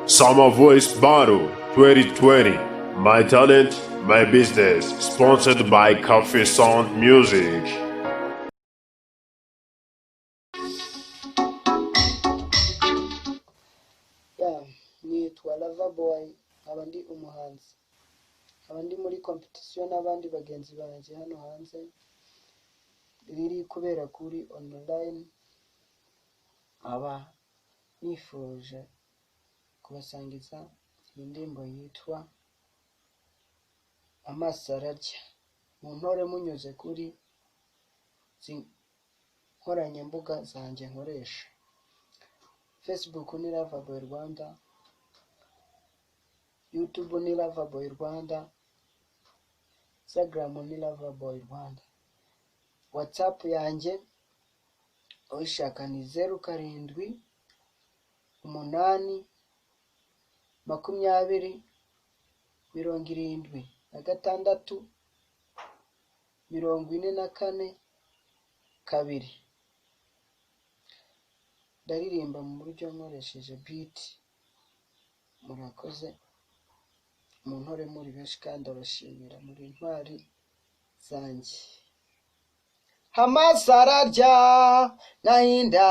Summer Voice Battle 2020. My talent, my business. Sponsored by Coffee Sound Music. Nitwa Loverboy, nkaba ndi umuhanzi, nkaba ndi muri competition n'abandi bagenzi banjye hano hanze riri kubera kuri online. Aba nifuje kubasangiza indirimbo yitwa Amaso Ararya. Muntore munyuze kuri nkoranyambuga zanjye nkoresha. Facebook ni Loverboy Rwanda, YouTube ni Loverboy Rwanda, Instagram ni Loverboy Rwanda. WhatsApp yanjye uyishaka ni 07 8 20 76 44 2. Ndaririmba mu buryo nkoresheje beat. Murakoze, muntore muri benshi kandi abashimira muri intwari zanjye. Amaso ararya nahinda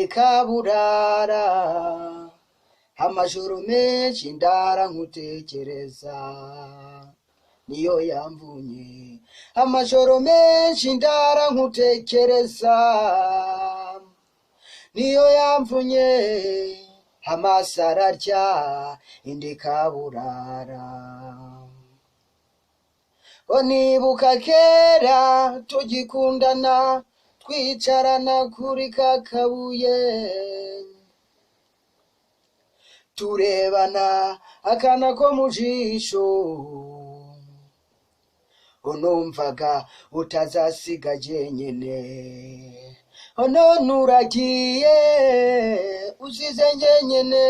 ikaburara, amajoro menshi ndara nkutekereza, niyo yamvunye. Amajoro menshi ndara nkutekereza, niyo yamvunye. Amaso ararya inda ikaburara. Nibuka kera tugikundana, twicarana kuri kakabuye, turebana akana ko mu jisho, numvaga utazasiga jyenyene, none uragiye usize jyenyene.